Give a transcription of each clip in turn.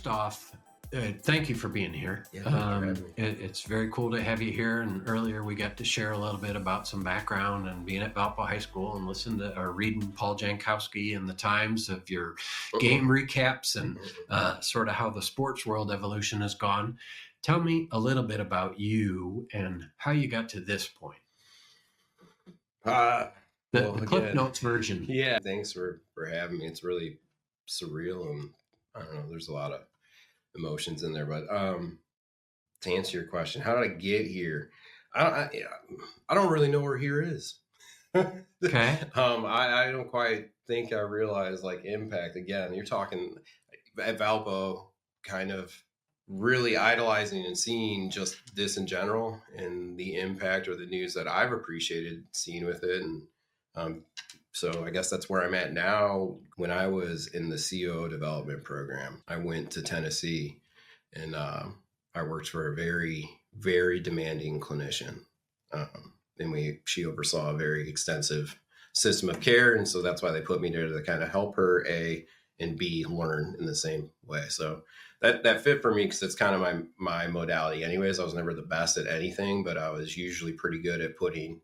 first off, thank you for being here. Yeah, thanks for having me. It's very cool to have you here. And earlier we got to share a little bit about some background and being at Valpo High School and listen to or reading Paul Jankowski and the Times of your game recaps and sort of how the sports world evolution has gone. Tell me a little bit about you and how you got to this point. The Cliff Notes version. Yeah, thanks for having me. It's really surreal, and I don't know, there's a lot of emotions in there. But to answer your question, how did I get here? I don't really know where here is. Okay. I don't quite think I realized like impact. Again, you're talking at Valpo, kind of really idolizing and seeing just this in general and the impact or the news that I've appreciated seeing with it. And so I guess that's where I'm at now. When I was in the COO development program, I went to Tennessee and I worked for a very, very demanding clinician. And she oversaw a very extensive system of care. And so that's why they put me there to kind of help her, A, and B, learn in the same way. So that fit for me because it's kind of my modality anyways. I was never the best at anything, but I was usually pretty good at putting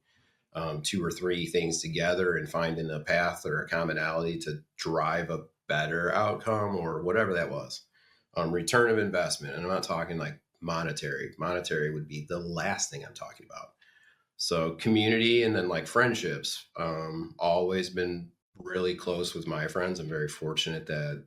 2 or 3 things together and finding a path or a commonality to drive a better outcome or whatever that was. Return of investment. And I'm not talking like monetary. Monetary would be the last thing I'm talking about. So community and then like friendships, always been really close with my friends. I'm very fortunate that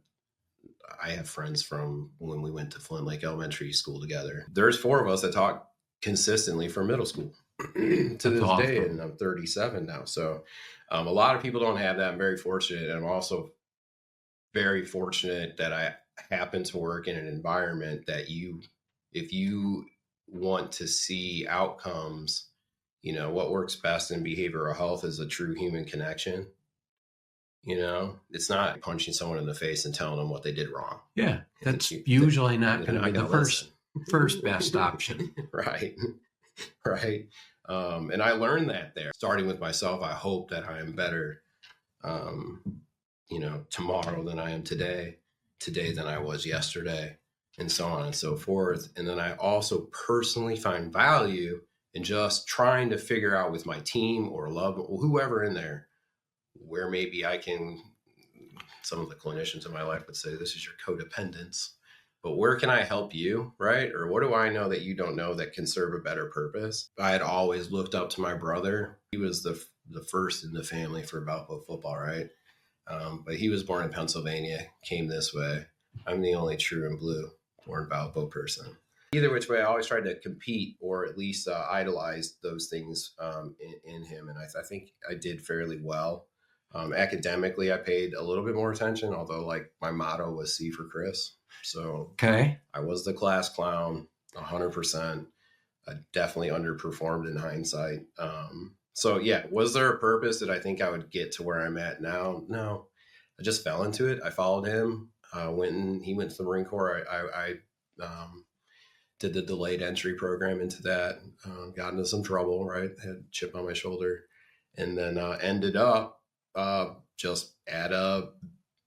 I have friends from when we went to Flint Lake Elementary School together. There's 4 of us that talk consistently from middle school to this day, and I'm 37 now. So a lot of people don't have that. I'm very fortunate. And I'm also very fortunate that I happen to work in an environment that if you want to see outcomes, what works best in behavioral health is a true human connection. It's not punching someone in the face and telling them what they did wrong. Yeah, that's usually not going to be the first best option. Right. And I learned that there. Starting with myself, I hope that I am better, tomorrow than I am today than I was yesterday, and so on and so forth. And then I also personally find value in just trying to figure out with my team or whoever in there, where maybe I can, some of the clinicians in my life would say, this is your codependence, but where can I help you, right? Or what do I know that you don't know that can serve a better purpose? I had always looked up to my brother. He was the first in the family for Valpo football, right? But he was born in Pennsylvania, came this way. I'm the only true and blue born Valpo person. Either which way, I always tried to compete or at least idolize those things in him. And I think I did fairly well. Academically, I paid a little bit more attention, although like my motto was C for Chris. So okay, I was the class clown 100%. I definitely underperformed in hindsight. So yeah, was there a purpose that I think I would get to where I'm at now? No, I just fell into it. I followed him. He went to the Marine Corps. I did the delayed entry program into that. Got into some trouble, right? Had a chip on my shoulder, and then ended up just at a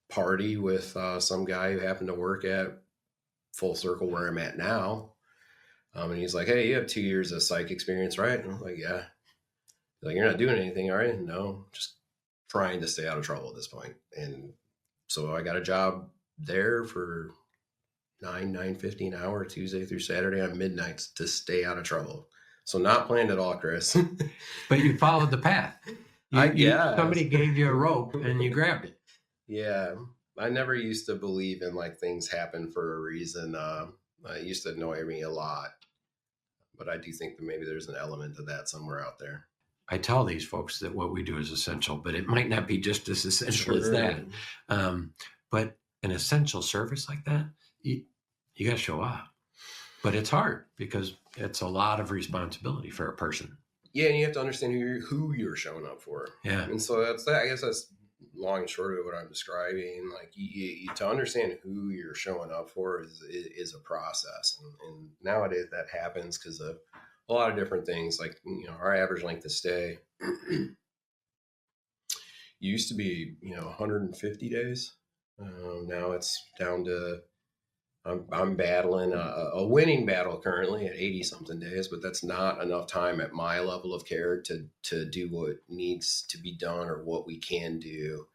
party with some guy who happened to work at Full Circle where I'm at now. And he's like, hey, you have 2 years of psych experience, right? And I was like, yeah. He's like, you're not doing anything, all right? No, just trying to stay out of trouble at this point. And so I got a job there for $9.50 an hour, Tuesday through Saturday on midnights to stay out of trouble. So not planned at all, Chris. But you followed the path. Somebody gave you a rope and you grabbed it. Yeah. I never used to believe in like things happen for a reason. It used to annoy me a lot. But I do think that maybe there's an element of that somewhere out there. I tell these folks that what we do is essential, but it might not be just as essential as that. But an essential service like that, you got to show up. But it's hard because it's a lot of responsibility for a person. Yeah, and you have to understand who you're showing up for. Yeah. And so I guess that's long and short of what I'm describing. Like you to understand who you're showing up for is a process. And nowadays that happens because of a lot of different things. Like, our average length of stay used to be, 150 days. Now it's down to I'm battling a winning battle currently at 80 something days, but that's not enough time at my level of care to do what needs to be done or what we can do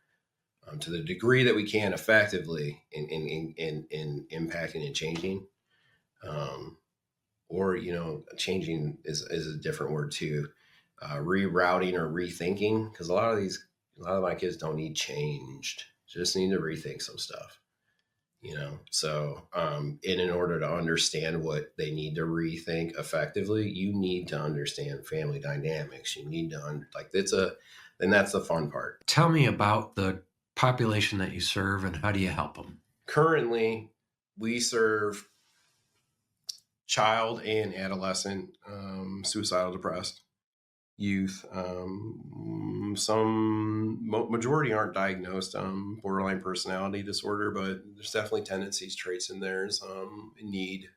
to the degree that we can effectively in impacting and changing. Um, or, changing is a different word too. Rerouting or rethinking, because a lot of my kids don't need changed, just need to rethink some stuff. So in order to understand what they need to rethink effectively, you need to understand family dynamics. You need to and that's the fun part. Tell me about the population that you serve and how do you help them? Currently, we serve child and adolescent suicidal depressed youth. Majority aren't diagnosed borderline personality disorder, but there's definitely tendencies, traits in there, in need.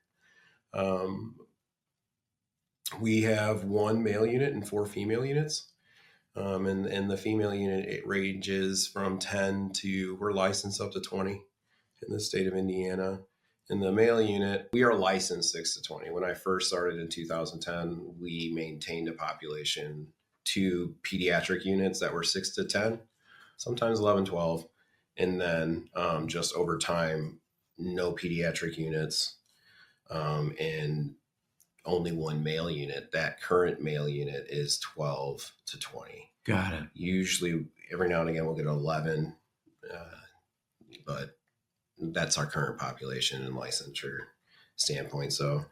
We have 1 male unit and 4 female units. And the female unit, it ranges from 10 to, we're licensed up to 20 in the state of Indiana. In the male unit, we are licensed 6 to 20. When I first started in 2010, we maintained a population 2 pediatric units that were 6 to 10, sometimes 11, 12. And then just over time, no pediatric units and only 1 male unit. That current male unit is 12 to 20. Got it. Usually, every now and again, we'll get 11, but that's our current population and licensure standpoint. So,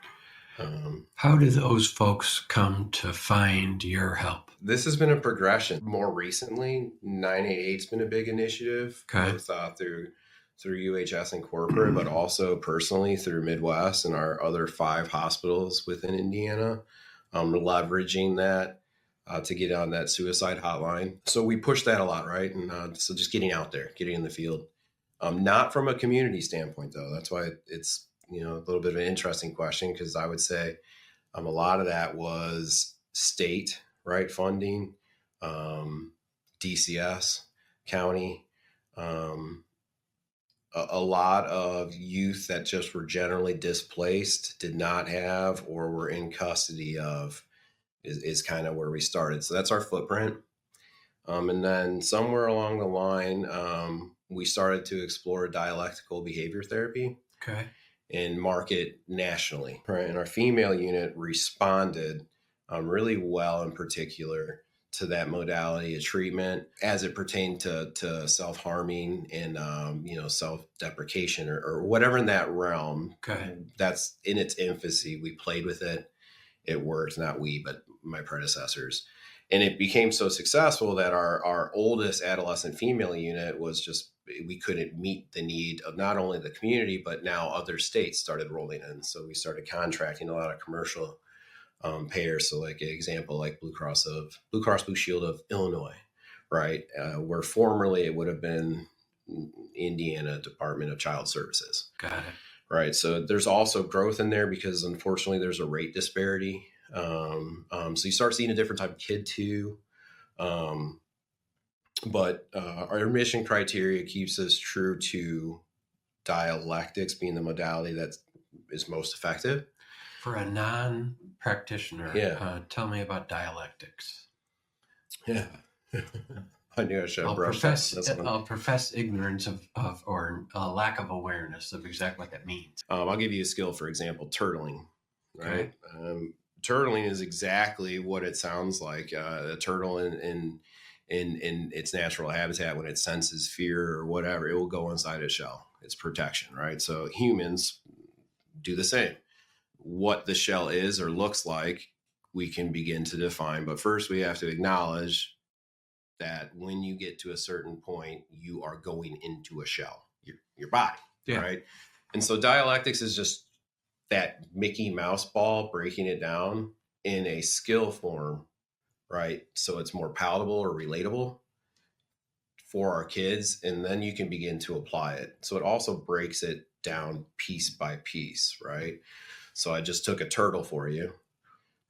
how do those folks come to find your help? This has been a progression. More recently, 988's been a big initiative, both through UHS and corporate, but also personally through Midwest and our other 5 hospitals within Indiana, leveraging that to get on that suicide hotline. So we push that a lot, right? And so just getting out there, getting in the field. Not from a community standpoint, though. That's why it's a little bit of an interesting question, because I would say a lot of that was state, right, funding, DCS, county, a lot of youth that just were generally displaced, did not have, or were in custody of, is kind of where we started. So that's our footprint. And then somewhere along the line, we started to explore dialectical behavior therapy and market nationally. Right? And our female unit responded really well, in particular, to that modality of treatment as it pertained to self-harming and self-deprecation or whatever in that realm. That's in its infancy. We played with it. It worked, not we, but my predecessors. And it became so successful that our oldest adolescent female unit was just, we couldn't meet the need of not only the community, but now other states started rolling in. So we started contracting a lot of commercial payers. So like an example, like Blue Cross Blue Shield of Illinois, right? Where formerly it would have been Indiana Department of Child Services. Got it. Right. So there's also growth in there because unfortunately there's a rate disparity. So you start seeing a different type of kid too. But our admission criteria keeps us true to dialectics being the modality that is most effective. For a non-practitioner, tell me about dialectics. Yeah. I knew I should have brushed I'll profess ignorance of or a lack of awareness of exactly what that means. I'll give you a skill, for example, turtling, right? Turtling is exactly what it sounds like. A turtle in its natural habitat, when it senses fear or whatever, it will go inside its shell. It's protection, right? So humans do the same. What the shell is or looks like, we can begin to define. But first we have to acknowledge that when you get to a certain point, you are going into a shell, your body, right? And so dialectics is just that Mickey Mouse ball, breaking it down in a skill form, right? So it's more palatable or relatable for our kids, and then you can begin to apply it. So it also breaks it down piece by piece, right? So I just took a turtle for you.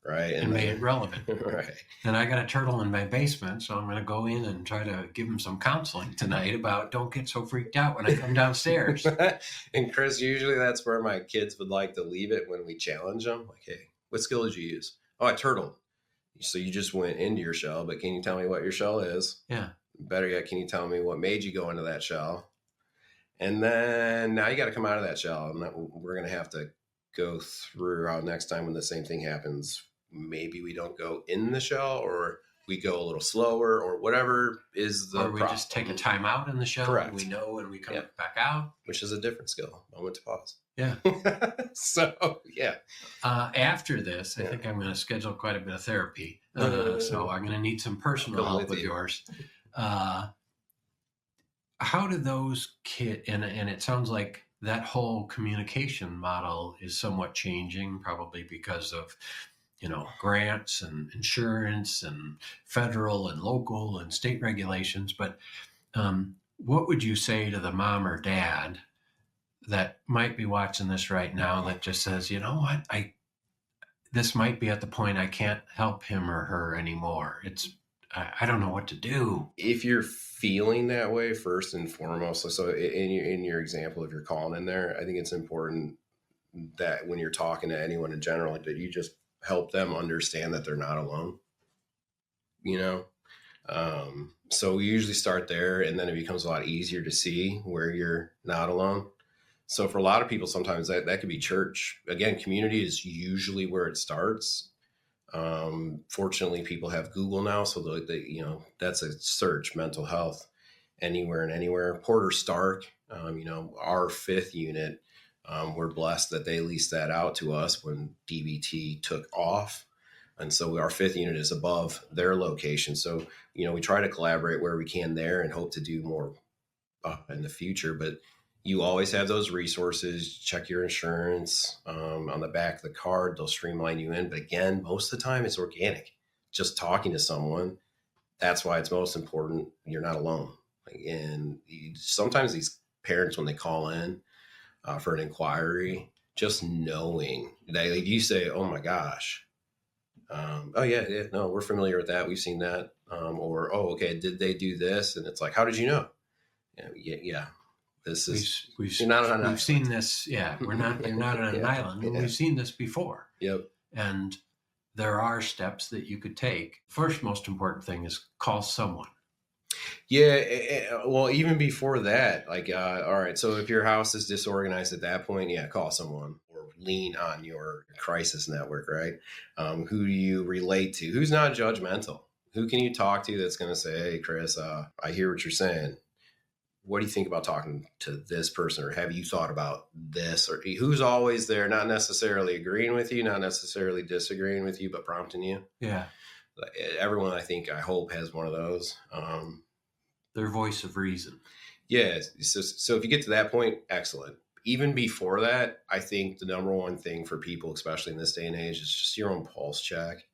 right? And made it relevant. Right. And I got a turtle in my basement, so I'm going to go in and try to give him some counseling tonight about don't get so freaked out when I come downstairs. And Chris, usually that's where my kids would like to leave it when we challenge them. Like, hey, what skill did you use? Oh, I turtled. So you just went into your shell, but can you tell me what your shell is? Yeah. Better yet, can you tell me what made you go into that shell? And then now you got to come out of that shell. And we're going to have to go through how next time when the same thing happens, maybe we don't go in the shell, or we go a little slower, or whatever is the or we problem. just take a time out in the shell. Correct. And we know when we come back out. Which is a different skill. Moment to pause. Yeah. So, yeah. After this, I think I'm going to schedule quite a bit of therapy. So I'm going to need some personal help with yours. How do those kids, and it sounds like that whole communication model is somewhat changing, probably because of, grants and insurance and federal and local and state regulations. But what would you say to the mom or dad that might be watching this right now that just says, you know what, this might be at the point I can't help him or her anymore. I don't know what to do. If you're feeling that way, first and foremost, so in your example, if you're calling in there, I think it's important that when you're talking to anyone in general, that you just help them understand that they're not alone. So we usually start there, and then it becomes a lot easier to see where you're not alone. So for a lot of people, sometimes that could be church. Again, community is usually where it starts. Fortunately, people have Google now, so that's a search, mental health, anywhere and anywhere. Porter Stark, our 5th unit, we're blessed that they leased that out to us when DBT took off. And so our 5th unit is above their location. So, we try to collaborate where we can there and hope to do more in the future. But you always have those resources. Check your insurance. On the back of the card, they'll streamline you in. But again, most of the time it's organic. Just talking to someone. That's why it's most important. You're not alone. And sometimes these parents, when they call in for an inquiry, just knowing that you say, oh my gosh, oh yeah, no, we're familiar with that. We've seen that. Or, oh, okay, did they do this? And it's like, how did you know? Yeah. This is we've seen this. Yeah, you're not on an island. Yeah. We've seen this before. Yep. And there are steps that you could take. First, most important thing is call someone. Yeah. Well, even before that, all right. So if your house is disorganized at that point, call someone or lean on your crisis network, right? Who do you relate to? Who's not judgmental? Who can you talk to that's going to say, hey, Chris, I hear what you're saying. What do you think about talking to this person? Or have you thought about this? Or who's always there, not necessarily agreeing with you, not necessarily disagreeing with you, but prompting you? Yeah. Everyone, I hope, has one of those. Their voice of reason. Yeah. So if you get to that point, excellent. Even before that, I think the number one thing for people, especially in this day and age, is just your own pulse check.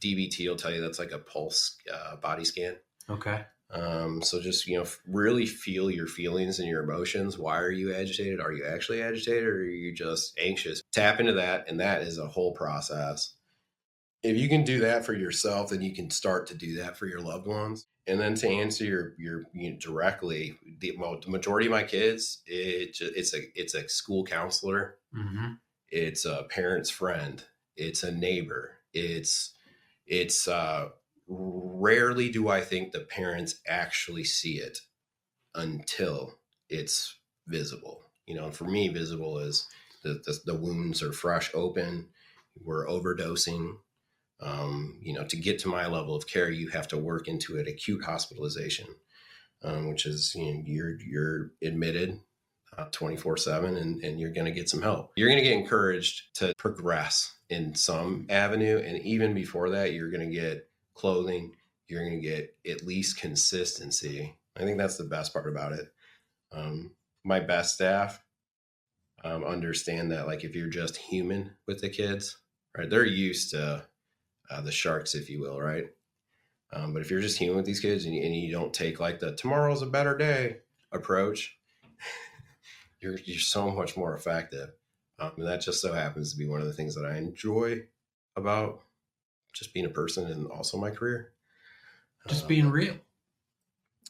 DBT will tell you that's like a pulse body scan. Okay. So just, really feel your feelings and your emotions. Why are you agitated? Are you actually agitated, or are you just anxious? Tap into that. And that is a whole process. If you can do that for yourself, then you can start to do that for your loved ones. And then to answer your directly, the majority of my kids, it's a school counselor. Mm-hmm. It's a parent's friend. It's a neighbor. It's rarely do I think the parents actually see it until it's visible. For me, visible is the wounds are fresh open. We're overdosing. To get to my level of care, you have to work into an acute hospitalization, which is, you're admitted 24/7 and you're going to get some help. You're going to get encouraged to progress in some avenue. And even before that, you're going to get clothing. You're going to get at least consistency. I think that's the best part about it. My best staff understand that, if you're just human with the kids, right, they're used to the sharks, if you will, right? But if you're just human with these kids and you don't take the tomorrow's a better day approach, you're so much more effective. And that just so happens to be one of the things that I enjoy about just being a person and also my career. Just being real.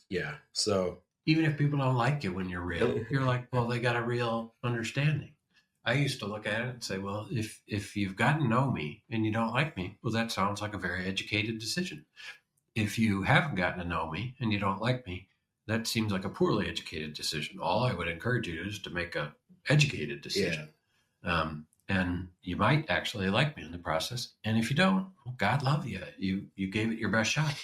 Yeah. So even if people don't like you when you're real, you're like, well, they got a real understanding. I used to look at it and say, well, if you've gotten to know me and you don't like me, well, that sounds like a very educated decision. If you haven't gotten to know me and you don't like me, that seems like a poorly educated decision. All I would encourage you is to make a educated decision. Yeah. And you might actually like me in the process. And if you don't, well, God love you. You gave it your best shot.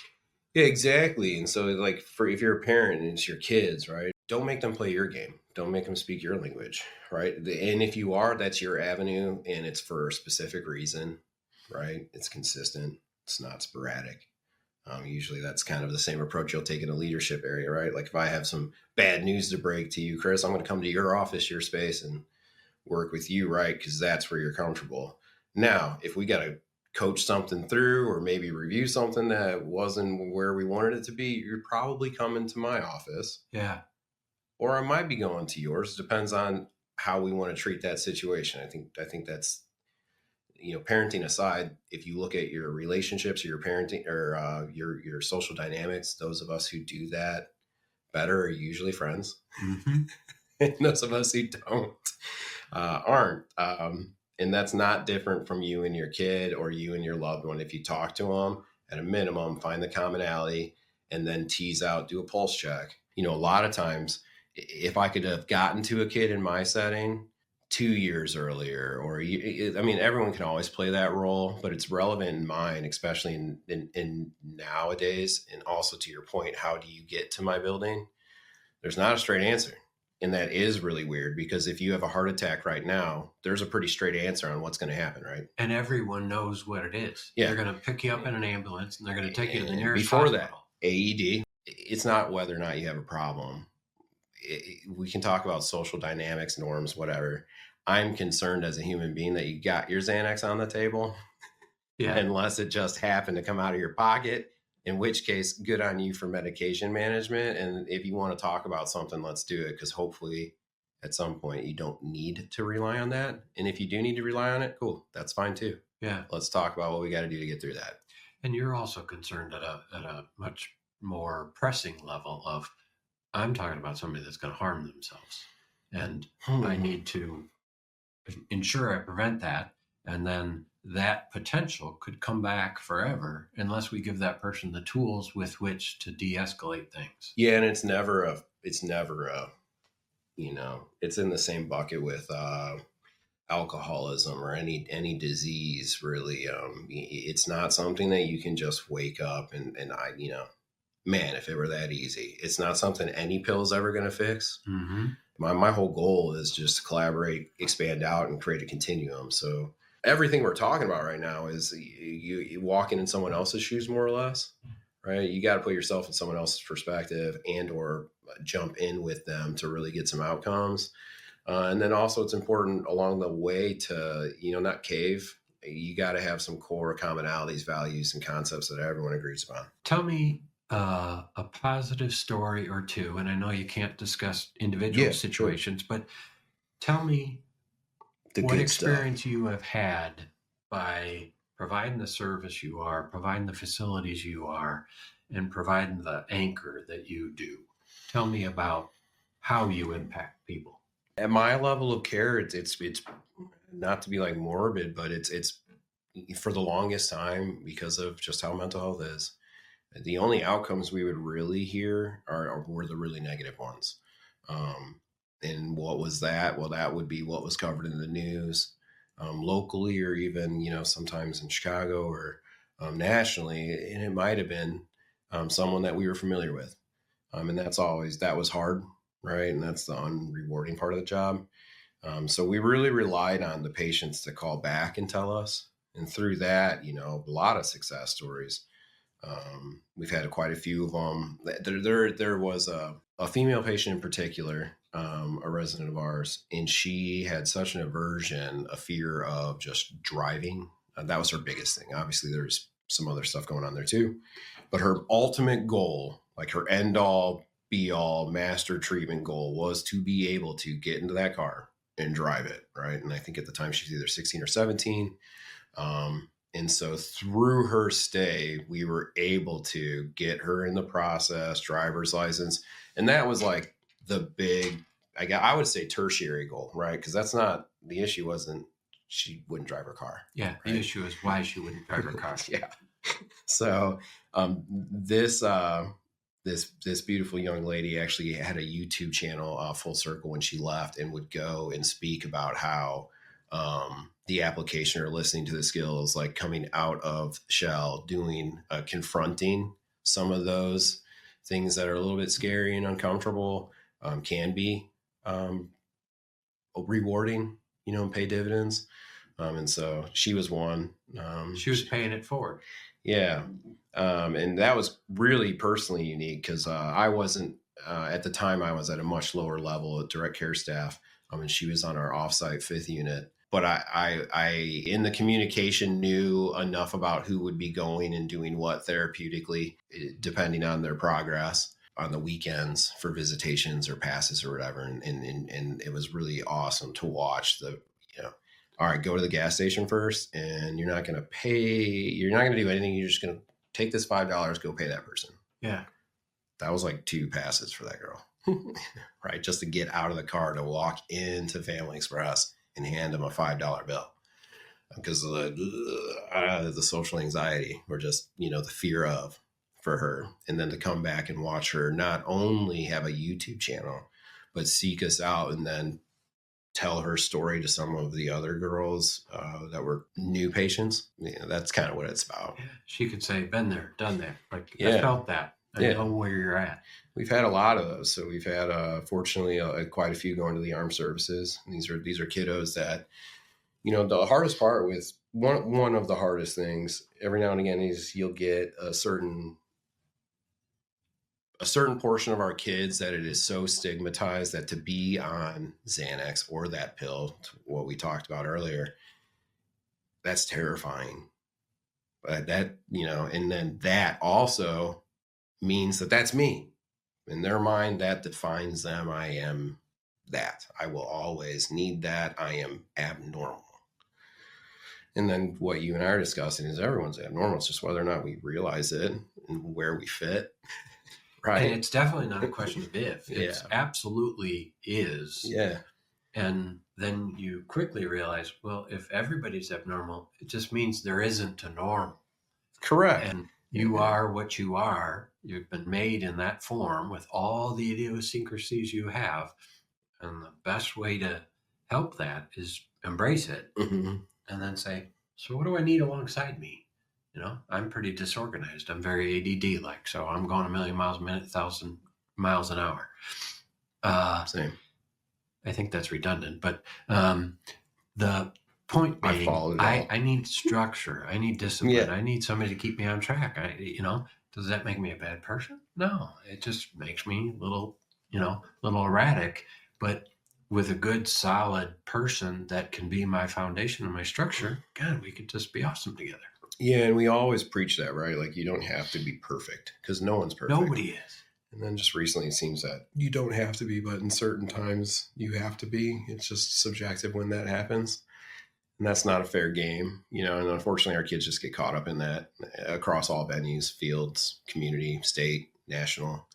Yeah, exactly. And so like if you're a parent and it's your kids, right? Don't make them play your game. Don't make them speak your language, right? And if you are, that's your avenue and it's for a specific reason, right? It's consistent. It's not sporadic. Usually that's kind of the same approach you'll take in a leadership area, right? Like if I have some bad news to break to you, Chris, I'm going to come to your office, your space, and work with you, right? Because that's where you're comfortable. Now, if we got to coach something through or maybe review something that wasn't where we wanted it to be, you're probably coming to my office. Yeah. Or I might be going to yours. Depends on how we want to treat that situation. I think that's, parenting aside, if you look at your relationships or your parenting or your social dynamics, those of us who do that better are usually friends. Mm-hmm. And those of us who don't aren't. And that's not different from you and your kid or you and your loved one. If you talk to them, at a minimum, find the commonality and then tease out, do a pulse check. A lot of times, if I could have gotten to a kid in my setting 2 years earlier, everyone can always play that role, but it's relevant in mine, especially in nowadays. And also to your point, how do you get to my building? There's not a straight answer. And that is really weird because if you have a heart attack right now, there's a pretty straight answer on what's going to happen, right? And everyone knows what it is. Yeah. They're going to pick you up in an ambulance and they're going to take you to the nearest before hospital. That, AED, it's not whether or not you have a problem. We can talk about social dynamics, norms, whatever. I'm concerned as a human being that you got your Xanax on the table. Yeah. Unless it just happened to come out of your pocket. In which case, good on you for medication management. And if you want to talk about something, let's do it. Because hopefully at some point you don't need to rely on that. And if you do need to rely on it, cool. That's fine too. Yeah. Let's talk about what we got to do to get through that. And you're also concerned at a much more pressing level of, I'm talking about somebody that's going to harm themselves. And I need to ensure I prevent that. And then that potential could come back forever unless we give that person the tools with which to de-escalate things. Yeah. And it's never it's in the same bucket with alcoholism or any disease really. It's not something that you can just wake up and man, if it were that easy. It's not something any pill is ever going to fix. Mm-hmm. My whole goal is just to collaborate, expand out, and create a continuum. So everything we're talking about right now is you walking in someone else's shoes, more or less, right? You got to put yourself in someone else's perspective and or jump in with them to really get some outcomes. And then also it's important along the way to, not cave. You got to have some core commonalities, values, and concepts that everyone agrees upon. Tell me a positive story or two, and I know you can't discuss individual situations, but tell me what experience you have had by providing the service you are, providing the facilities you are, and providing the anchor that you do. Tell me about how you impact people. At my level of care, it's not to be like morbid, but it's for the longest time, because of just how mental health is, the only outcomes we would really hear were the really negative ones. And what was that? Well, that would be what was covered in the news, locally, or even, sometimes in Chicago or nationally. And it might have been someone that we were familiar with. And that was hard, right? And that's the unrewarding part of the job. So we really relied on the patients to call back and tell us. And through that, a lot of success stories. We've had quite a few of them. There was a female patient in particular, a resident of ours, and she had such an aversion, a fear of just driving. That was her biggest thing. Obviously, there's some other stuff going on there too. But her ultimate goal, like her end all, be all, master treatment goal, was to be able to get into that car and drive it, right? And I think at the time she's either 16 or 17. And so through her stay, we were able to get her in the process, driver's license. And that was like the big, I would say tertiary goal, right? Because that's not, the issue wasn't she wouldn't drive her car. Yeah. Right? The issue is why she wouldn't drive her car. Yeah. So this beautiful young lady actually had a YouTube channel, Full Circle, when she left, and would go and speak about how the application or listening to the skills, like coming out of shell, doing, confronting some of those things that are a little bit scary and uncomfortable, can be rewarding, and pay dividends. And so she was one. She was paying it forward. Yeah. And that was really personally unique because I wasn't, at the time, I was at a much lower level of direct care staff. And she was on our offsite 5th unit. But I, in the communication, knew enough about who would be going and doing what therapeutically, depending on their progress on the weekends for visitations or passes or whatever. And it was really awesome to watch all right, go to the gas station first, and you're not going to do anything. You're just going to take this $5, go pay that person. Yeah. That was like 2 passes for that girl, right? Just to get out of the car to walk into Family Express and hand them a $5 bill because of the social anxiety or just, the fear of for her. And then to come back and watch her not only have a YouTube channel, but seek us out and then tell her story to some of the other girls that were new patients. That's kind of what it's about. Yeah. She could say, been there, done that. Like, Yeah. I felt that. I know where you're at. We've had a lot of those. So we've had, fortunately, quite a few going to the armed services. And these are kiddos that, the hardest part with one of the hardest things every now and again is you'll get a certain portion of our kids that it is so stigmatized that to be on Xanax or that pill, what we talked about earlier, that's terrifying. But that, and then that also means that that's me. In their mind, that defines them. I am that. I will always need that. I am abnormal. And then what you and I are discussing is everyone's abnormal. It's just whether or not we realize it and where we fit. Right. And it's definitely not a question of if. It absolutely is. Yeah. And then you quickly realize, well, if everybody's abnormal, it just means there isn't a normal. Correct. And you are what you are. You've been made in that form with all the idiosyncrasies you have. And the best way to help that is embrace it and then say, so what do I need alongside me? I'm pretty disorganized. I'm very ADD-like, so I'm going 1,000,000 miles a minute, 1,000 miles an hour. Same. I think that's redundant, but the point being, I need structure. I need discipline. Yeah. I need somebody to keep me on track. Does that make me a bad person? No, it just makes me a little erratic, but with a good, solid person that can be my foundation and my structure, God, we could just be awesome together. Yeah, and we always preach that, right? Like, you don't have to be perfect because no one's perfect. Nobody is. And then just recently it seems that you don't have to be, but in certain times you have to be. It's just subjective when that happens. And that's not a fair game, and unfortunately our kids just get caught up in that across all venues, fields, community, state, national.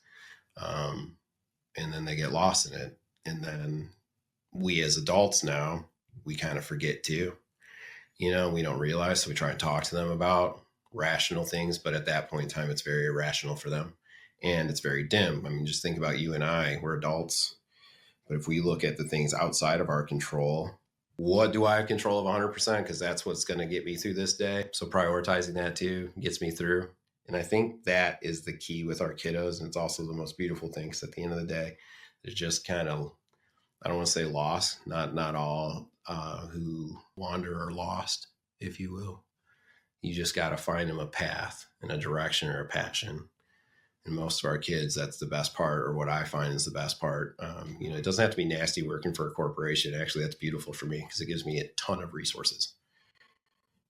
And then they get lost in it. And then we as adults now, we kind of forget too. We don't realize, so we try and talk to them about rational things, but at that point in time, it's very irrational for them and it's very dim. I mean, just think about you and I, we're adults, but if we look at the things outside of our control, what do I have control of 100%? Because that's what's going to get me through this day. So prioritizing that too gets me through. And I think that is the key with our kiddos. And it's also the most beautiful thing, because at the end of the day, there's just kind of, I don't want to say lost, not all who wander are lost, if you will. You just got to find them a path and a direction or a passion. And most of our kids, that's the best part, or what I find is the best part. It doesn't have to be nasty working for a corporation. Actually, that's beautiful for me because it gives me a ton of resources.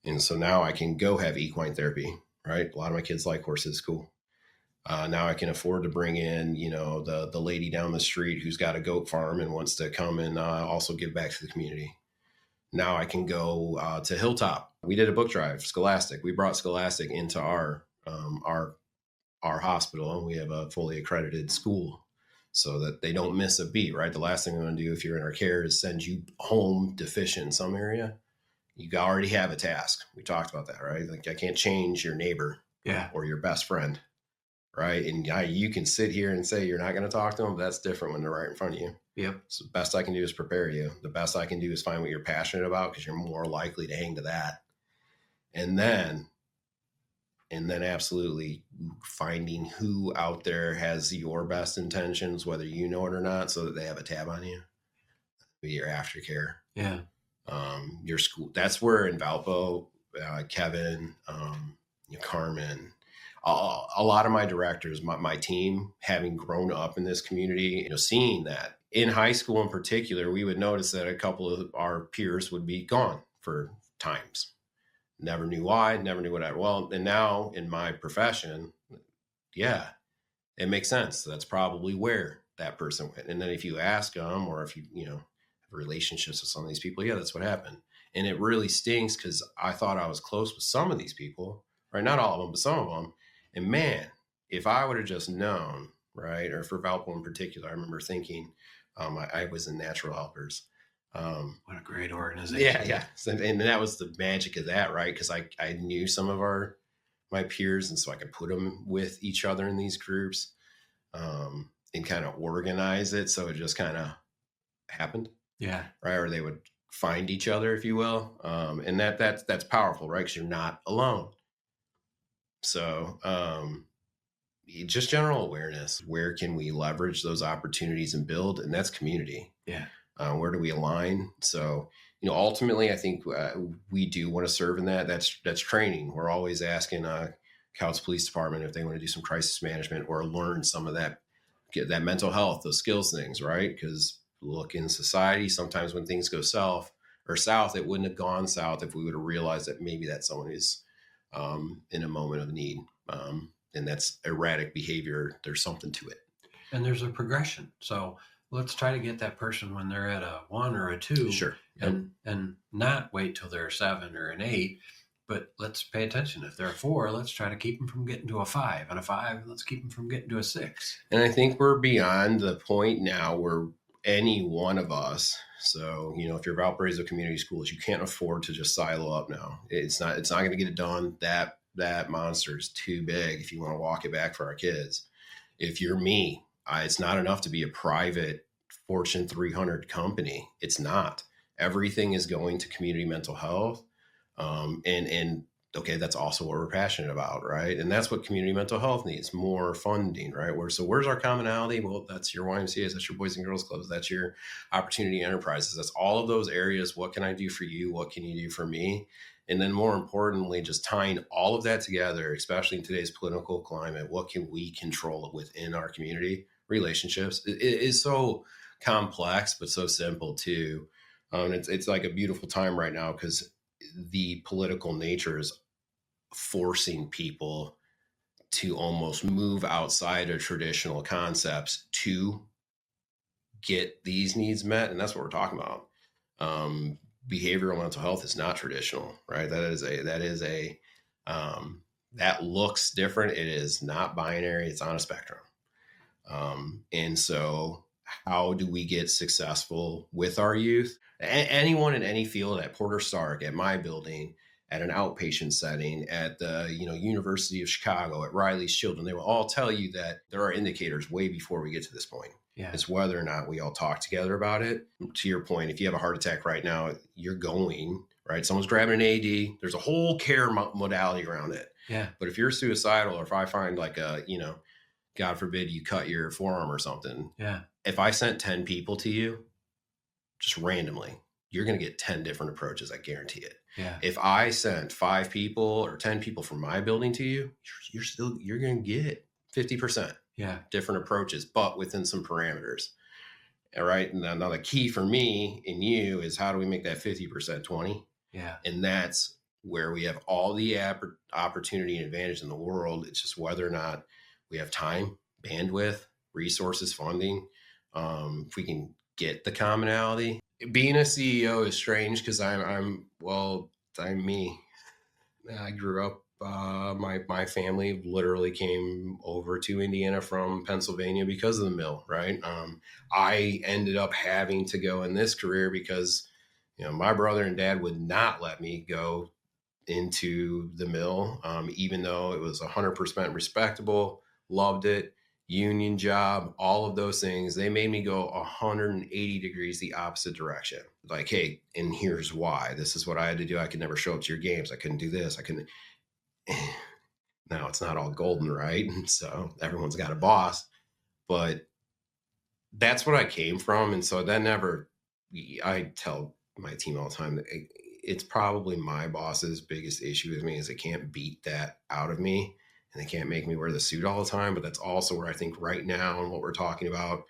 And so now I can go have equine therapy, right? A lot of my kids like horses. Cool. Now I can afford to bring in, the lady down the street who's got a goat farm and wants to come and also give back to the community. Now I can go to Hilltop We did a book drive, Scholastic. We brought Scholastic into our hospital, and we have a fully accredited school so that they don't miss a beat, right? The last thing we want to do if you're in our care is send you home deficient in some area. You already have a task. We talked about that, right? Like I can't change your neighbor or your best friend, right? And you can sit here and say you're not going to talk to them, but that's different when they're right in front of you. Yep. So the best I can do is prepare you. The best I can do is find what you're passionate about, because you're more likely to hang to that. And then absolutely finding who out there has your best intentions, whether you know it or not, so that they have a tab on you. Be your aftercare. Yeah. Your school. That's where in Valpo, Kevin, Carmen, a lot of my directors, my team, having grown up in this community, seeing that in high school in particular, we would notice that a couple of our peers would be gone for times. Never knew why, never knew what. Well, and now in my profession, yeah, it makes sense. That's probably where that person went. And then if you ask them, or if you have relationships with some of these people, yeah, that's what happened. And it really stinks, because I thought I was close with some of these people, right? Not all of them, but some of them. And man, if I would have just known, right? Or for Valpo in particular, I remember thinking, I was in Natural Helpers. What a great organization. Yeah. And that was the magic of that, right? Because I knew some of my peers, and so I could put them with each other in these groups, and kind of organize it so it just kind of happened. Yeah. Right. Or they would find each other, if you will. And that's powerful, right? Because you're not alone. So just general awareness. Where can we leverage those opportunities and build? And that's community. Yeah. Where do we align? So, ultimately, I think we do want to serve in that. That's training. We're always asking Couts Police Department if they want to do some crisis management or learn some of that, get that mental health, those skills things, right? Because look, in society, sometimes when things go south, it wouldn't have gone south if we would have realized that maybe that someone is in a moment of need. And that's erratic behavior. There's something to it. And there's a progression. So let's try to get that person when they're at a 1 or a 2. Sure. And not wait till they're a 7 or an 8, but let's pay attention. If they're a 4, let's try to keep them from getting to a 5. And a 5, let's keep them from getting to a 6. And I think we're beyond the point now where any one of us, so, if you're Valparaiso Community Schools, you can't afford to just silo up now. It's not going to get it done. That monster is too big if you want to walk it back for our kids. If you're me, it's not enough to be a private Fortune 300 company. It's not. Everything is going to community mental health. And okay, that's also what we're passionate about, right? And that's what community mental health needs, more funding, right? Where's our commonality? Well, that's your YMCAs, that's your Boys and Girls Clubs, that's your opportunity enterprises. That's all of those areas. What can I do for you? What can you do for me? And then more importantly, just tying all of that together, especially in today's political climate, what can we control within our community? Relationships. It is so complex, but so simple too. It's like a beautiful time right now, because the political nature is forcing people to almost move outside of traditional concepts to get these needs met. And that's what we're talking about. Behavioral mental health is not traditional, right? That looks different. It is not binary. It's on a spectrum. And so how do we get successful with our youth? Anyone in any field, at Porter Stark, at my building, at an outpatient setting, at the University of Chicago, at Riley's Children, they will all tell you that there are indicators way before we get to this point. Yeah. It's whether or not we all talk together about it. To your point, if you have a heart attack right now, you're going, right? Someone's grabbing an AD. There's a whole care modality around it. Yeah. But if you're suicidal, or if I find like God forbid you cut your forearm or something. Yeah. If I sent 10 people to you, just randomly, you're going to get 10 different approaches. I guarantee it. Yeah. If I sent 5 people or 10 people from my building to you, you're going to get 50%. Yeah. Different approaches, but within some parameters. All right. And now the key for me and you is, how do we make that 50% 20? Yeah. And that's where we have all the opportunity and advantage in the world. It's just whether or not we have time, bandwidth, resources, funding. If we can get the commonality. Being a CEO is strange, because I'm me. I grew up, my family literally came over to Indiana from Pennsylvania because of the mill, right? I ended up having to go in this career because, my brother and dad would not let me go into the mill, even though it was 100% respectable, loved it, union job, all of those things. They made me go 180 degrees the opposite direction. Like, hey, and here's why. This is what I had to do. I could never show up to your games. I couldn't do this. I couldn't. Now it's not all golden, right? So everyone's got a boss, but that's what I came from. And so that never, I tell my team all the time that it's probably my boss's biggest issue with me is they can't beat that out of me and they can't make me wear the suit all the time. But that's also where I think right now and what we're talking about,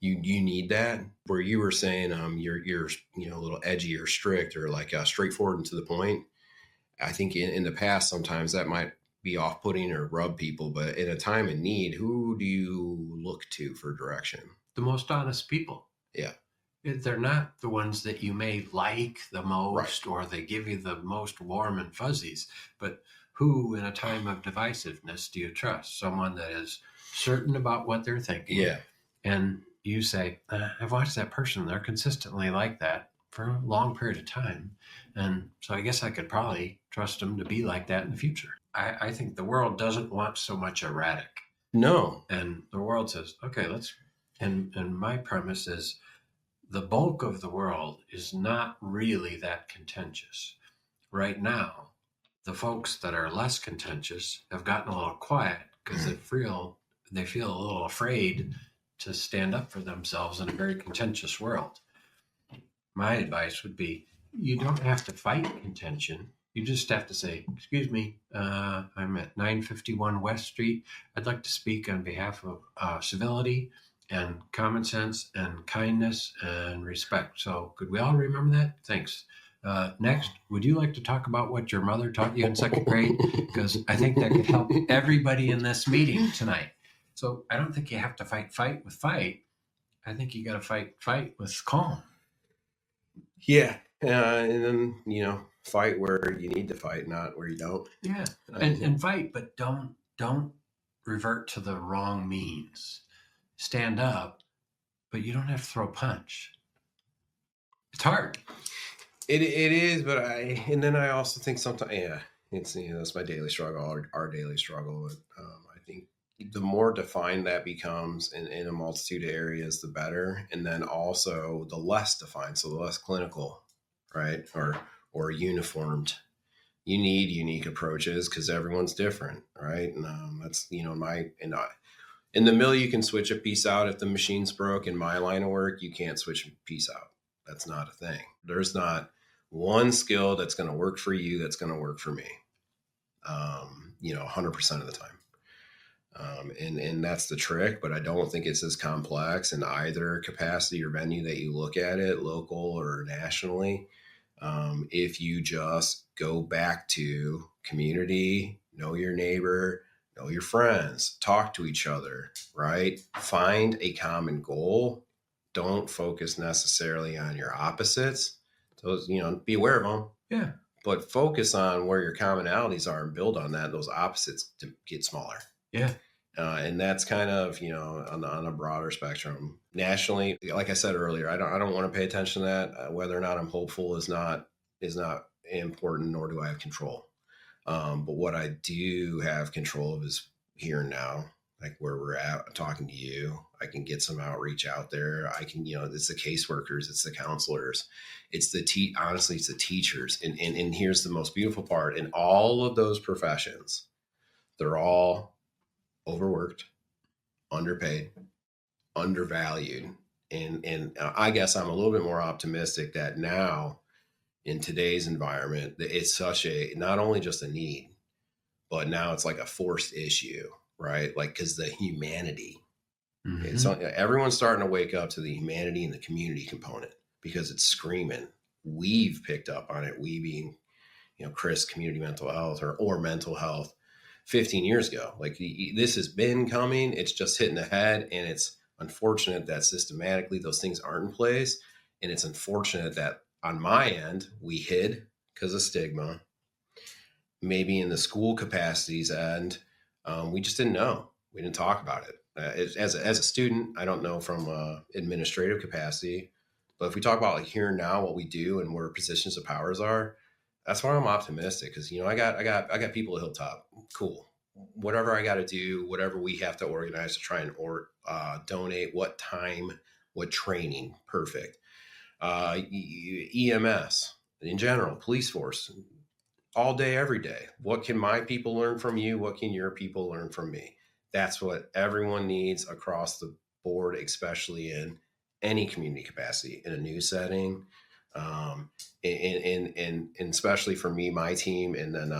you need that. Where you were saying you're a little edgy or strict or like straightforward and to the point. I think in the past sometimes that might be off-putting or rub people, but in a time of need, who do you look to for direction? The most honest people. Yeah. They're not the ones that you may like the most, Right. or they give you the most warm and fuzzies, but who in a time of divisiveness do you trust? Someone that is certain about what they're thinking. Yeah. And you say, I've watched that person. They're consistently like that for a long period of time. And so I guess I could probably trust them to be like that in the future. I think the world doesn't want so much erratic. No. And the world says, okay, and my premise is the bulk of the world is not really that contentious. Right now, the folks that are less contentious have gotten a little quiet because they feel a little afraid to stand up for themselves in a very contentious world. My advice would be you don't have to fight contention. You just have to say, excuse me, I'm at 951 West Street. I'd like to speak on behalf of civility and common sense and kindness and respect. So could we all remember that? Thanks. Next, would you like to talk about what your mother taught you in second grade? Because I think that could help everybody in this meeting tonight. So I don't think you have to fight with fight. I think you got to fight with calm. Yeah. And then, fight where you need to fight, not where you don't. Yeah. And fight, but don't revert to the wrong means. Stand up, but you don't have to throw a punch. It's hard. It is, but I also think sometimes, it's, that's my daily struggle, our daily struggle. But I think the more defined that becomes in a multitude of areas, the better. And then also the less defined, so the less clinical, right? Or uniformed. You need unique approaches because everyone's different, right? And that's, in the mill, you can switch a piece out if the machine's broke. In my line of work, you can't switch a piece out. That's not a thing. There's not one skill that's going to work for you that's going to work for me, 100% of the time. And that's the trick, but I don't think it's as complex in either capacity or venue that you look at it, local or nationally. If you just go back to community, know your neighbor, know your friends, talk to each other, right? Find a common goal. Don't focus necessarily on your opposites. Those, be aware of them. Yeah. But focus on where your commonalities are and build on that. Those opposites to get smaller. Yeah. And that's kind of, on a broader spectrum. Nationally, like I said earlier, I don't want to pay attention to that. Whether or not I'm hopeful is not important, nor do I have control. But what I do have control of is here and now, like where we're at, talking to you. I can get some outreach out there. I can, it's the caseworkers, it's the counselors, it's honestly, it's the teachers. And here's the most beautiful part. In all of those professions, they're all overworked, underpaid, undervalued. And I guess I'm a little bit more optimistic that now in today's environment, it's such not only just a need, but now it's like a forced issue, right? Like, cause the humanity, everyone's starting to wake up to the humanity and the community component because it's screaming. We've picked up on it. We being, Chris, community mental health or mental health 15 years ago. Like this has been coming. It's just hitting the head. And it's unfortunate that systematically those things aren't in place. And it's unfortunate that on my end, we hid because of stigma. maybe in the school capacities end, we just didn't know. We didn't talk about it. As a student, I don't know from administrative capacity, but if we talk about like here and now, what we do and where positions of powers are, that's why I'm optimistic. Because I got people at Hilltop. Cool. Whatever I got to do, whatever we have to organize to try and donate, what time, what training, perfect. EMS in general, police force, all day, every day. What can my people learn from you? What can your people learn from me? That's what everyone needs across the board, especially in any community capacity, in a new setting, and especially for me, my team, and then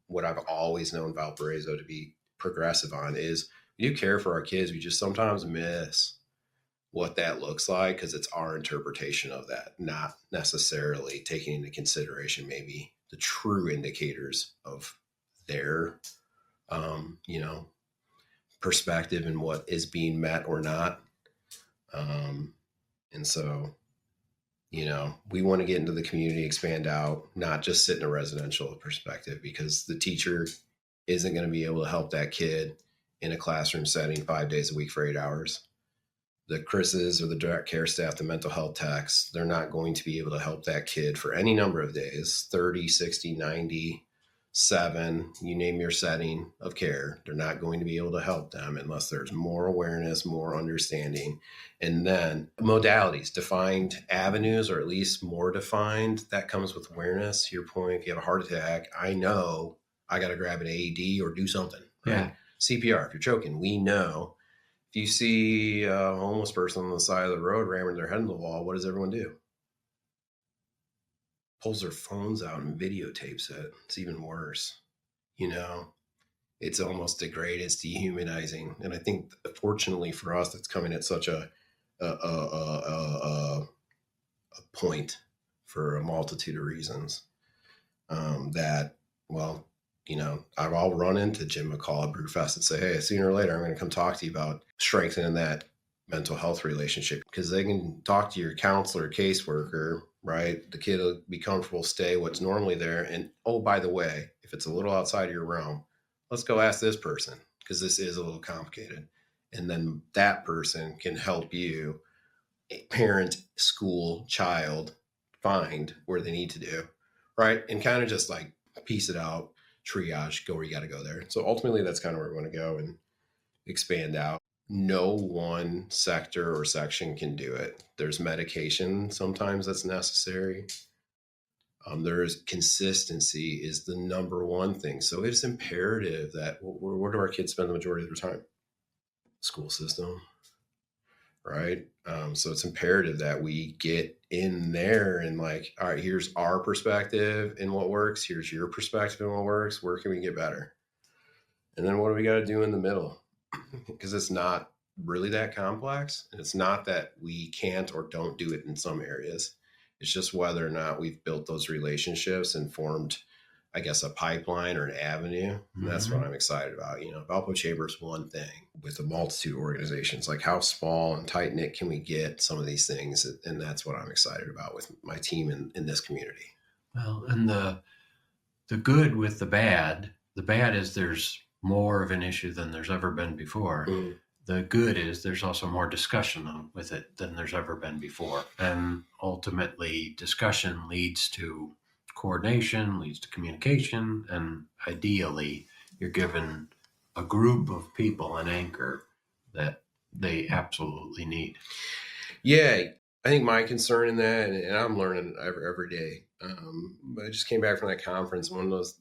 what I've always known Valparaiso to be progressive on is we do care for our kids. We just sometimes miss what that looks like because it's our interpretation of that, not necessarily taking into consideration maybe the true indicators of their, you know, perspective and what is being met or not. And so, we want to get into the community, expand out, not just sit in a residential perspective, because the teacher isn't going to be able to help that kid in a classroom setting 5 days a week for 8 hours. The Chris's or the direct care staff, the mental health techs, they're not going to be able to help that kid for any number of days, 30, 60, 90, 7, you name your setting of care. They're not going to be able to help them unless there's more awareness, more understanding. And then modalities, defined avenues, or at least more defined. That comes with awareness. To your point, if you have a heart attack, I know I got to grab an AED or do something. Right? Yeah. CPR, if you're choking, we know. If you see a homeless person on the side of the road ramming their head in the wall, what does everyone do? Pulls their phones out and videotapes it. It's even worse. It's almost degraded. It's dehumanizing. And I think, fortunately for us, that's coming at such a point for a multitude of reasons that, well, I'll run into Jim McCall at Brewfest and say, hey, sooner or later, I'm going to come talk to you about strengthening that mental health relationship, because they can talk to your counselor, caseworker, right? The kid will be comfortable, stay what's normally there. And, oh, by the way, if it's a little outside of your realm, let's go ask this person, because this is a little complicated. And then that person can help you, parent, school, child, find where they need to do, right? And kind of just like piece it out, triage, go where you got to go there. So ultimately, that's kind of where we want to go and expand out. No one sector or section can do it. There's medication sometimes that's necessary. There's consistency is the number one thing. So it's imperative that where do our kids spend the majority of their time? School system, right? So it's imperative that we get in there and like, all right, here's our perspective and what works. Here's your perspective and what works. Where can we get better? And then what do we got to do in the middle? Because it's not really that complex. And it's not that we can't or don't do it in some areas. It's just whether or not we've built those relationships and formed, I guess, a pipeline or an avenue. And that's what I'm excited about. Valpo Chamber is one thing with a multitude of organizations. Like, how small and tight knit can we get some of these things? And that's what I'm excited about with my team in this community. Well, and the good with the bad is there's more of an issue than there's ever been before. Mm. The good is there's also more discussion with it than there's ever been before. And ultimately, discussion leads to coordination, leads to communication, and ideally, you're given a group of people an anchor that they absolutely need. Yeah, I think my concern in that, and I'm learning every day, but I just came back from that conference. One of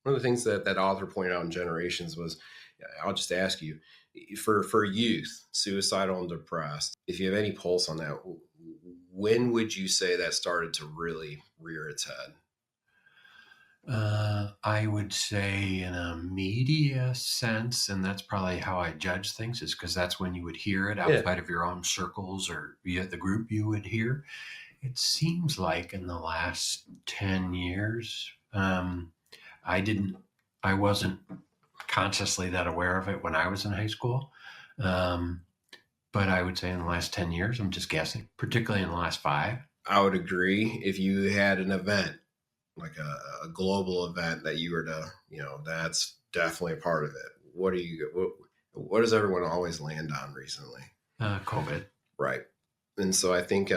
the things that author pointed out in Generations was, I'll just ask you, for youth, suicidal and depressed, if you have any pulse on that, when would you say that started to really rear its head? I would say in a media sense, and that's probably how I judge things, is because that's when you would hear it outside of your own circles or via the group you would hear. It seems like in the last 10 years, I wasn't consciously that aware of it when I was in high school. But I would say in the last 10 years, I'm just guessing, particularly in the last 5. I would agree. If you had an event like a global event that you were to, that's definitely a part of it. What does everyone always land on recently? COVID. Right. And so I think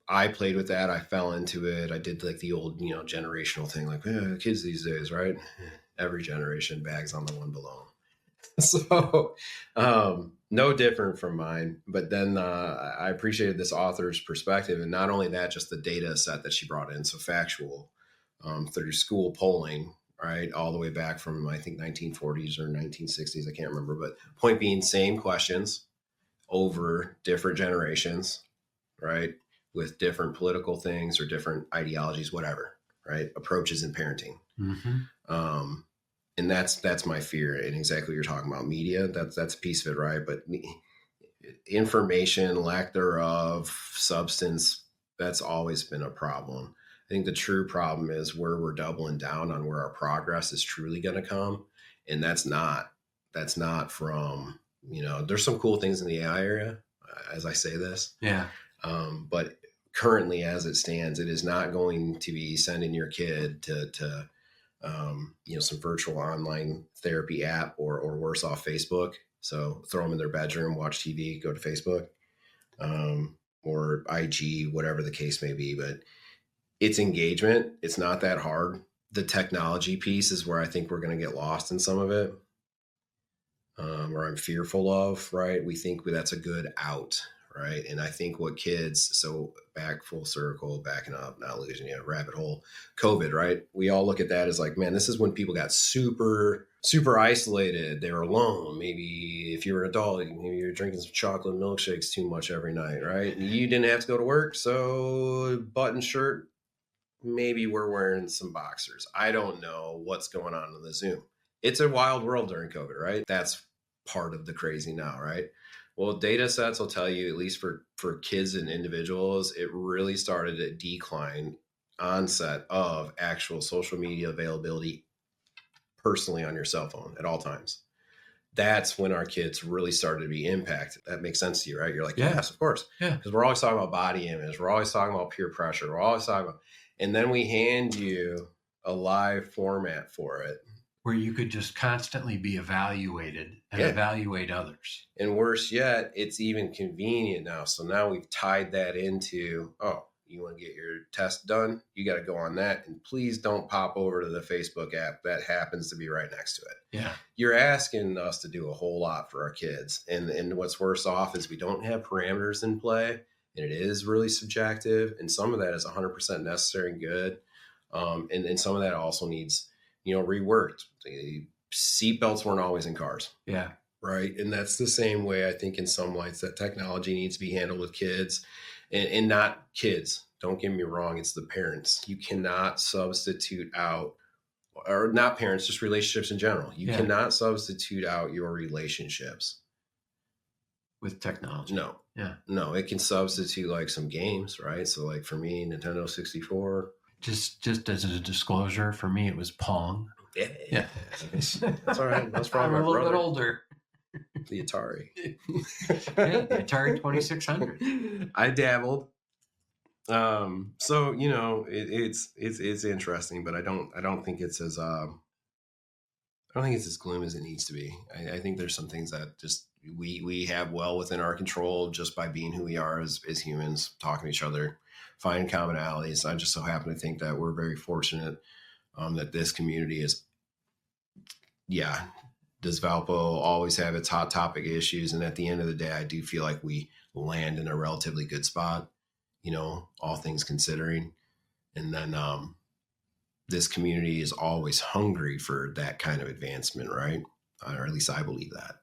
I played with that. I fell into it. I did like the old, generational thing, like kids these days, right? Every generation bags on the one below. So no different from mine. But then I appreciated this author's perspective. And not only that, just the data set that she brought in. So factual through school polling, right? All the way back from, I think, 1940s or 1960s. I can't remember. But point being, same questions over different generations, right? With different political things or different ideologies, whatever, right? Approaches in parenting. Mm-hmm. And that's my fear. And exactly what you're talking about, media, that's a piece of it, right? But information, lack thereof, substance, that's always been a problem. I think the true problem is where we're doubling down on where our progress is truly going to come. And that's not from, there's some cool things in the AI area, as I say this. Yeah. But currently, as it stands, it is not going to be sending your kid to some virtual online therapy app or worse off, Facebook. So throw them in their bedroom, watch TV, go to Facebook, or IG, whatever the case may be. But it's engagement. It's not that hard. The technology piece is where I think we're going to get lost in some of it, or I'm fearful of, right? We think that's a good out, right? And I think what kids, so back full circle, backing up, not losing you, rabbit hole, COVID, right? We all look at that as like, man, this is when people got super, super isolated. They were alone. Maybe if you were an adult, maybe you're drinking some chocolate milkshakes too much every night, right? You didn't have to go to work. So button shirt, maybe we're wearing some boxers. I don't know what's going on in the Zoom. It's a wild world during COVID, right? That's part of the crazy now, right? Well, data sets will tell you, at least for kids and individuals, it really started at decline onset of actual social media availability personally on your cell phone at all times. That's when our kids really started to be impacted. That makes sense to you, right? You're like, yes, of course. Yeah. Because we're always talking about body image. We're always talking about peer pressure. We're always talking about, and then we hand you a live format for it, where you could just constantly be evaluated and evaluate others. And worse yet, it's even convenient now. So now we've tied that into, you want to get your test done? You got to go on that. And please don't pop over to the Facebook app that happens to be right next to it. Yeah. You're asking us to do a whole lot for our kids. And what's worse off is we don't have parameters in play, and it is really subjective. And some of that is 100% necessary and good. And some of that also needs, reworked. The seatbelts weren't always in cars. Yeah. Right. And that's the same way I think in some lights that technology needs to be handled with kids and not kids. Don't get me wrong. It's the parents. You cannot substitute out, or not parents, just relationships in general. You cannot substitute out your relationships with technology. No. Yeah. No, it can substitute like some games, right? So like for me, Nintendo 64. Just as a disclosure, for me, it was Pong. Yeah. That's all right. That's probably I'm a little bit older. The Atari. The Atari 2600. I dabbled. So it's interesting, but I don't think it's as gloom as it needs to be. I think there's some things that just we have well within our control just by being who we are as humans, talking to each other, finding commonalities. I just so happen to think that we're very fortunate that this community is, does Valpo always have its hot topic issues? And at the end of the day, I do feel like we land in a relatively good spot, all things considering. And then this community is always hungry for that kind of advancement, right? Or at least I believe that.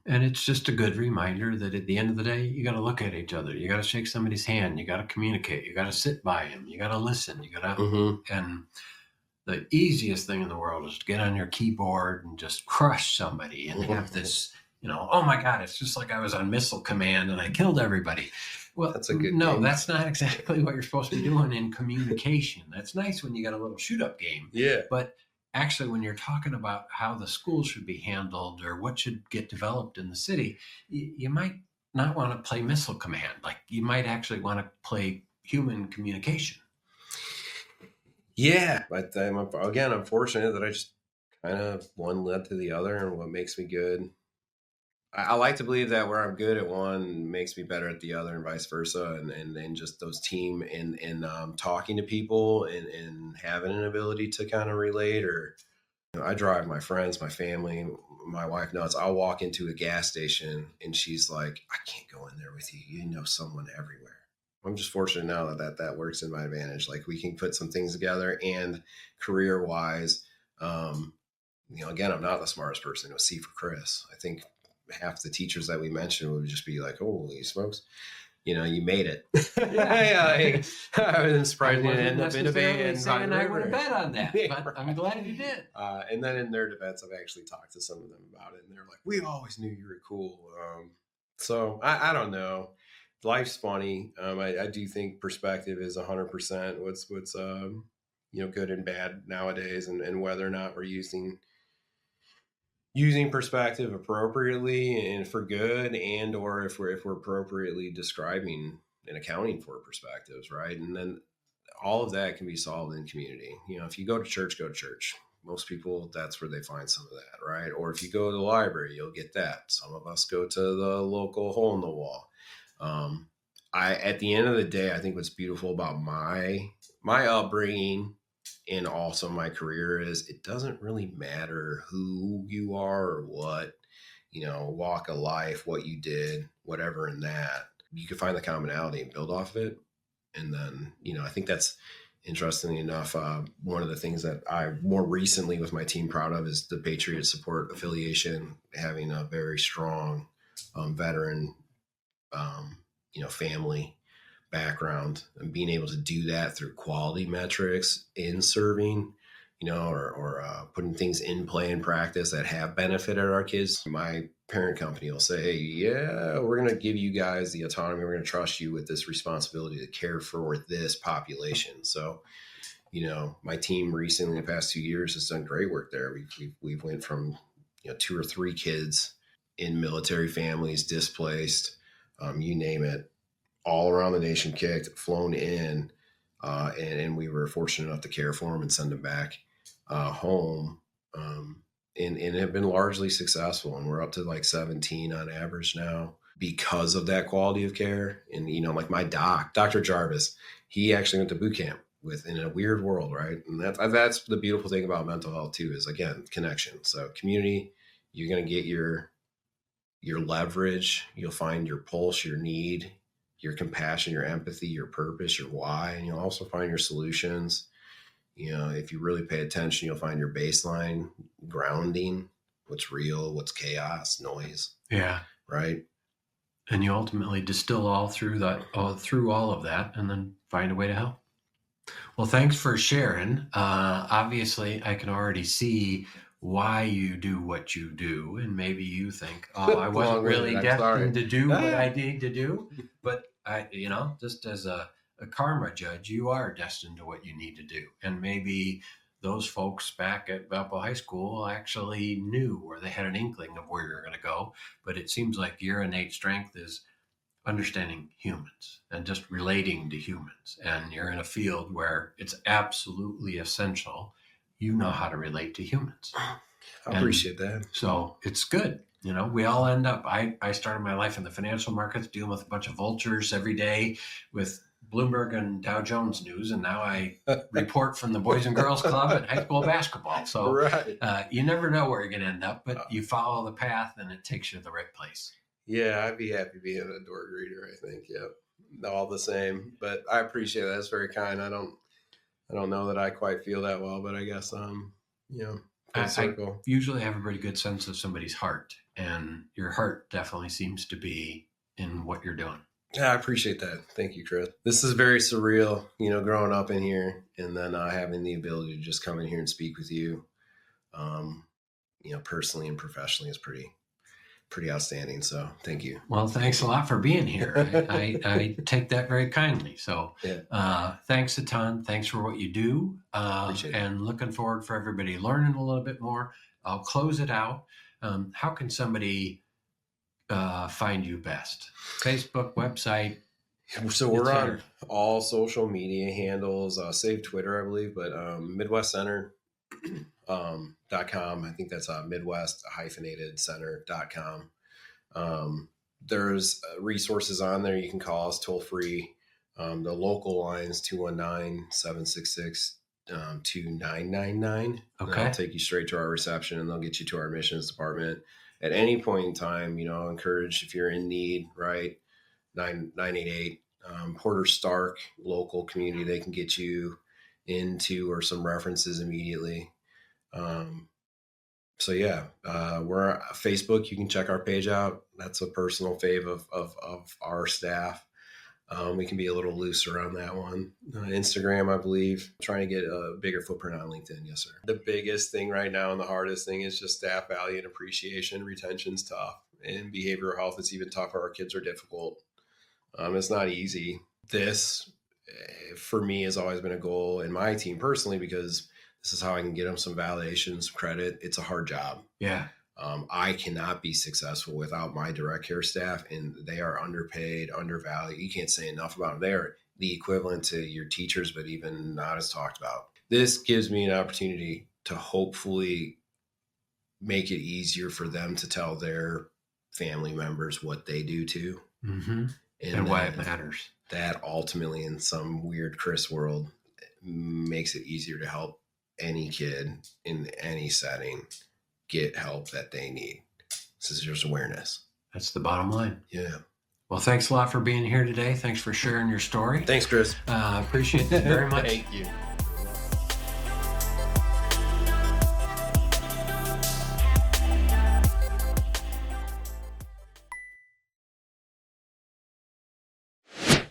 And it's just a good reminder that at the end of the day, you got to look at each other. You got to shake somebody's hand. You got to communicate. You got to sit by him. You got to listen. You got to, and the easiest thing in the world is to get on your keyboard and just crush somebody and have this, oh my God, it's just like I was on Missile Command and I killed everybody. Well, that's a good no, game. That's not exactly what you're supposed to be doing in communication. That's nice when you got a little shoot up game. Yeah. But actually, when you're talking about how the school should be handled or what should get developed in the city, you might not want to play Missile Command. Like you might actually want to play human communication. Yeah, but I'm fortunate that I just kind of one led to the other, and what makes me good. I like to believe that where I'm good at one makes me better at the other, and vice versa. And just those team and talking to people and having an ability to kind of relate. Or I drive my friends, my family, my wife nuts. I'll walk into a gas station and she's like, "I can't go in there with you. You know someone everywhere." I'm just fortunate now that works in my advantage. Like we can put some things together, and career wise, um, again, I'm not the smartest person. C for Chris. I think half the teachers that we mentioned would just be like, "Holy smokes, you made it." Yeah, I was surprised you didn't end up in a band. Saying I would have bet on that, but right. I'm glad you did. And then in their defense, I've actually talked to some of them about it, and they're like, "We always knew you were cool." So I don't know. Life's funny. I do think perspective is 100% what's good and bad nowadays, and whether or not we're using perspective appropriately and for good, and or if we're appropriately describing and accounting for perspectives, right? And then all of that can be solved in community. If you go to church, most people, that's where they find some of that, right? Or if you go to the library, you'll get that. Some of us go to the local hole in the wall. At the end of the day, I think what's beautiful about my upbringing and also my career is it doesn't really matter who you are or what, walk of life, what you did, whatever in that. You can find the commonality and build off of it. And then, I think that's, interestingly enough, one of the things that I more recently with my team proud of is the Patriot Support Affiliation, having a very strong veteran, family background, and being able to do that through quality metrics in serving, or putting things in play and practice that have benefited our kids. My parent company will say, "Hey, yeah, we're going to give you guys the autonomy. We're going to trust you with this responsibility to care for this population." So, my team recently, in the past 2 years, has done great work there. We've went from 2 or 3 kids in military families, displaced, you name it, all around the nation, kicked, flown in, and we were fortunate enough to care for them and send them back home, and have been largely successful. And we're up to like 17 on average now because of that quality of care. And like my Dr. Jarvis, he actually went to boot camp in a weird world, right? And that's the beautiful thing about mental health too, is again connection. So community, you're going to get your leverage, you'll find your pulse, your need, your compassion, your empathy, your purpose, your why, and you'll also find your solutions. If you really pay attention, you'll find your baseline grounding, what's real, what's chaos, noise. Yeah. Right. And you ultimately distill all through all of that, and then find a way to help. Well, thanks for sharing. Obviously, I can already see why you do what you do, and maybe you think, "Oh, I wasn't really destined to do what I need to do," but just as a karma judge, you are destined to what you need to do. And maybe those folks back at Valpo High School actually knew, or they had an inkling of where you're going to go. But it seems like your innate strength is understanding humans and just relating to humans. And you're in a field where it's absolutely essential you know how to relate to humans. I appreciate that. So it's good. We all end up, I started my life in the financial markets, dealing with a bunch of vultures every day with Bloomberg and Dow Jones news. And now I report from the Boys and Girls Club and high school basketball. So right. You never know where you're going to end up, but you follow the path and it takes you to the right place. Yeah, I'd be happy being a door greeter, I think. Yeah, all the same. But I appreciate that. That's very kind. I don't know that I quite feel that well, but I guess I usually have a pretty good sense of somebody's heart, and your heart definitely seems to be in what you're doing. Yeah, I appreciate that. Thank you, Chris. This is very surreal, growing up in here, and then having the ability to just come in here and speak with you, personally and professionally is pretty outstanding. So thank you. Well, thanks a lot for being here. I take that very kindly. So thanks a ton. Thanks for what you do. And looking forward for everybody learning a little bit more. I'll close it out. How can somebody find you best? Facebook, website? So we're on all social media handles, save Twitter, I believe, but MidwestCenter.com. I think that's Midwest-center.com. There's resources on there. You can call us toll free. The local line is 219-766-2999. Okay. They'll take you straight to our reception and they'll get you to our admissions department. At any point in time, encourage, if you're in need, right? 988 Porter Stark local community, they can get you into or some references immediately. So yeah, we're on Facebook. You can check our page out. That's a personal fave of our staff. We can be a little looser on that one. Instagram, I believe, trying to get a bigger footprint on LinkedIn. Yes, sir. The biggest thing right now and the hardest thing is just staff value and appreciation. Retention's tough, and behavioral health is even tougher. Our kids are difficult. It's not easy. This, for me, has always been a goal in my team personally, because this is how I can get them some validation, some credit. It's a hard job. Yeah. I cannot be successful without my direct care staff, and they are underpaid, undervalued. You can't say enough about them. They're the equivalent to your teachers, but even not as talked about. This gives me an opportunity to hopefully make it easier for them to tell their family members what they do too. Mm-hmm. And why it matters. That ultimately, in some weird Chris world, makes it easier to help any kid in any setting get help that they need. This is just awareness. That's the bottom line. Yeah. Well, thanks a lot for being here today. Thanks for sharing your story. Thanks, Chris. Appreciate it very much. Thank you.